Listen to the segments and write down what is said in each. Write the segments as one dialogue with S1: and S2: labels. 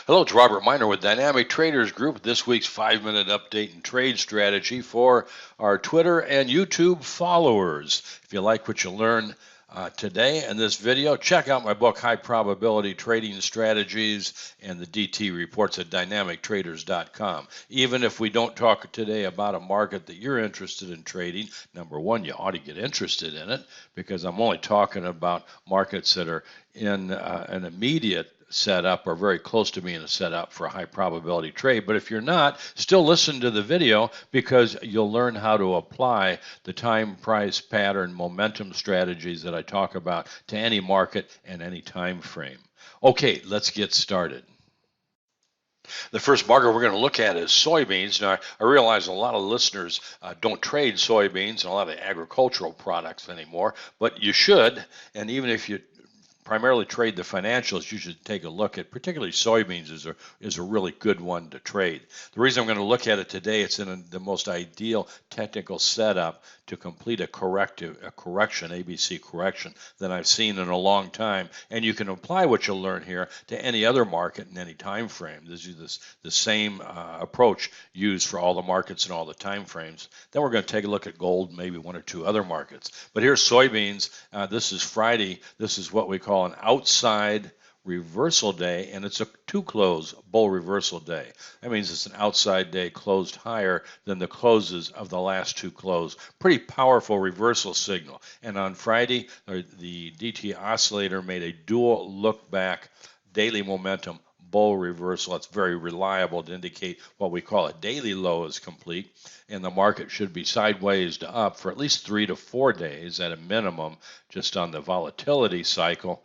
S1: Hello, it's Robert Miner with Dynamic Traders Group. This week's 5-minute update and trade strategy for our Twitter and YouTube followers. If you like what you learn today in this video, check out my book, High Probability Trading Strategies, and the DT reports at dynamictraders.com. Even if we don't talk today about a market that you're interested in trading, number one, you ought to get interested in it because I'm only talking about markets that are in an immediate setup or very close to being a setup for a high probability trade. But if you're not, still listen to the video because you'll learn how to apply the time, price, pattern, momentum strategies that I talk about to any market and any time frame. Okay, let's get started. The first market we're going to look at is soybeans. Now, I realize a lot of listeners don't trade soybeans and a lot of agricultural products anymore, but you should, and even if you primarily trade the financials, you should take a look at, particularly soybeans is a really good one to trade. The reason I'm going to look at it today, it's in the most ideal technical setup to complete a correction, ABC correction that I've seen in a long time. And you can apply what you'll learn here to any other market in any time frame. This is the same approach used for all the markets and all the time frames. Then we're going to take a look at gold, maybe one or two other markets. But here's soybeans. This is Friday. This is what we call an outside reversal day, and it's a two-close bull reversal day. That means it's an outside day closed higher than the closes of the last two close. Pretty powerful reversal signal. And on Friday, the DT oscillator made a dual look back daily momentum bull reversal. That's very reliable to indicate what we call a daily low is complete, and the market should be sideways to up for at least 3 to 4 days at a minimum, just on the volatility cycle.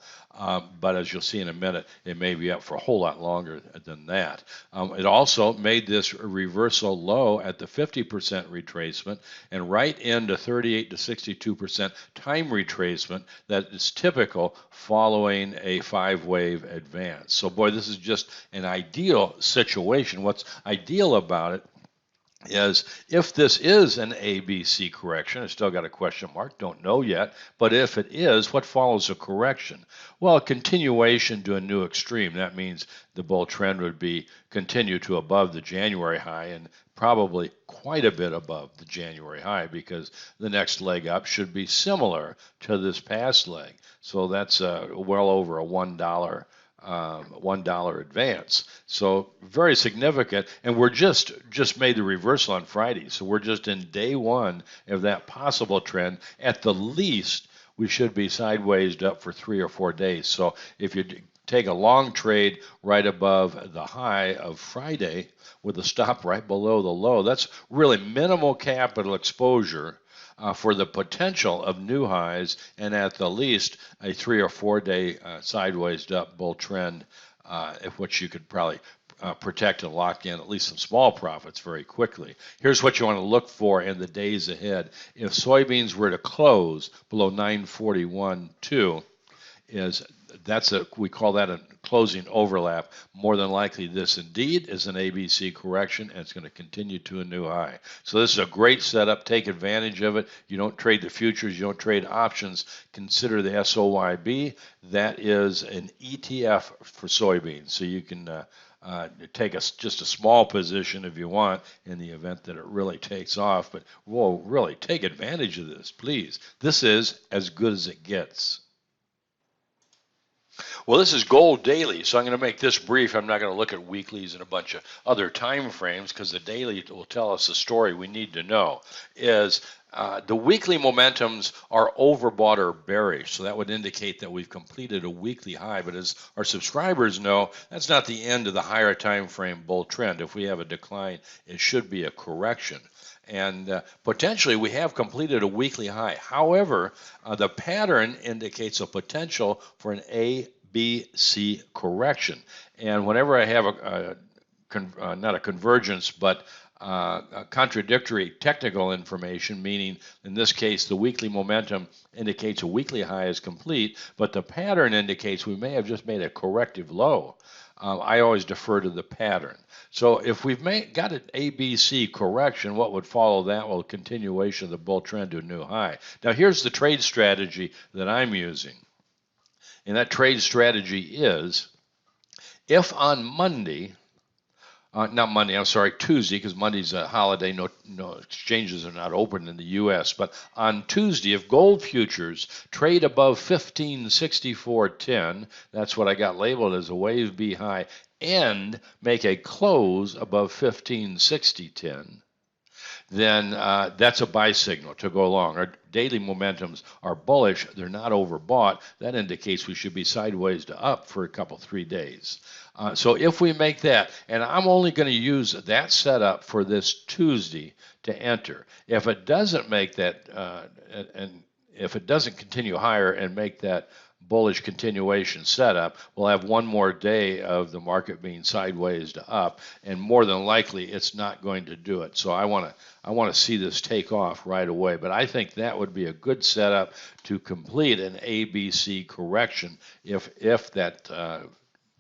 S1: But as you'll see in a minute, it may be up for a whole lot longer than that. It also made this reversal low at the 50% retracement and right into 38 to 62% time retracement that is typical following a 5-wave advance. So boy, this is just an ideal situation. What's ideal about it is if this is an ABC correction, I still got a question mark, don't know yet, but if it is, what follows a correction? Well, a continuation to a new extreme. That means the bull trend would be continue to above the January high and probably quite a bit above the January high because the next leg up should be similar to this past leg. So that's well over a $1 advance. So very significant, and we're just made the reversal on Friday. So we're just in day one of that possible trend. At the least, we should be sideways up for 3 or 4 days. So if you take a long trade right above the high of Friday with a stop right below the low, that's really minimal capital exposure for the potential of new highs, and at the least a 3 or 4 day sideways up bull trend, which you could probably protect and lock in at least some small profits very quickly. Here's what you want to look for in the days ahead. If soybeans were to close below 941.2, we call that a closing overlap. More than likely, this indeed is an ABC correction, and it's going to continue to a new high. So this is a great setup. Take advantage of it. You don't trade the futures. You don't trade options. Consider the SOYB. That is an ETF for soybeans. So you can take just a small position if you want in the event that it really takes off. But whoa, really take advantage of this, please. This is as good as it gets. Well, this is gold daily, so I'm going to make this brief. I'm not going to look at weeklies and a bunch of other time frames because the daily will tell us the story we need to know. The weekly momentums are overbought or bearish, so that would indicate that we've completed a weekly high. But as our subscribers know, that's not the end of the higher time frame bull trend. If we have a decline, it should be a correction. And potentially we have completed a weekly high. However, the pattern indicates a potential for an ABC correction. And whenever I have not a convergence, but a contradictory technical information, meaning in this case the weekly momentum indicates a weekly high is complete, but the pattern indicates we may have just made a corrective low. I always defer to the pattern. So if we've got an ABC correction, what would follow that? Well, a continuation of the bull trend to a new high. Now here's the trade strategy that I'm using. And that trade strategy is, If on Monday, not Monday, I'm sorry, Tuesday, because Monday's a holiday, no exchanges are not open in the U.S. But on Tuesday, if gold futures trade above 1564.10, that's what I got labeled as a wave B high, and make a close above 1560.10, then that's a buy signal to go long. Our daily momentums are bullish. They're not overbought. That indicates we should be sideways to up for a couple, 3 days. So if we make that, and I'm only going to use that setup for this Tuesday to enter. If it doesn't make that, and if it doesn't continue higher and make that bullish continuation setup, we'll have one more day of the market being sideways to up, and more than likely it's not going to do it. So I want to see this take off right away, but I think that would be a good setup to complete an ABC correction if that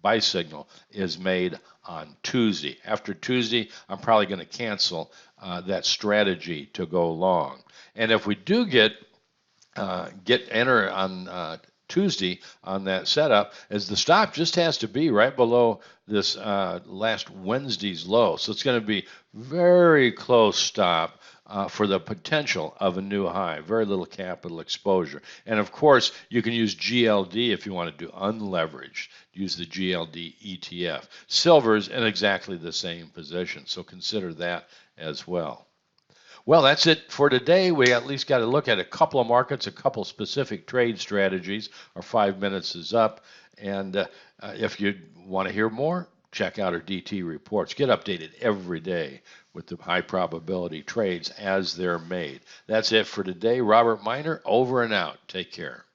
S1: buy signal is made on Tuesday. After Tuesday, I'm probably going to cancel that strategy to go long. And if we do get enter on Tuesday on that setup, as the stop just has to be right below this last Wednesday's low. So it's going to be very close stop for the potential of a new high. Very little capital exposure. And of course, you can use GLD if you want to do unleveraged. Use the GLD ETF. Silver is in exactly the same position, so consider that as well. Well, that's it for today. We at least got to look at a couple of markets, a couple specific trade strategies. Our 5 minutes is up. And if you want to hear more, check out our DT reports. Get updated every day with the high probability trades as they're made. That's it for today. Robert Miner, over and out. Take care.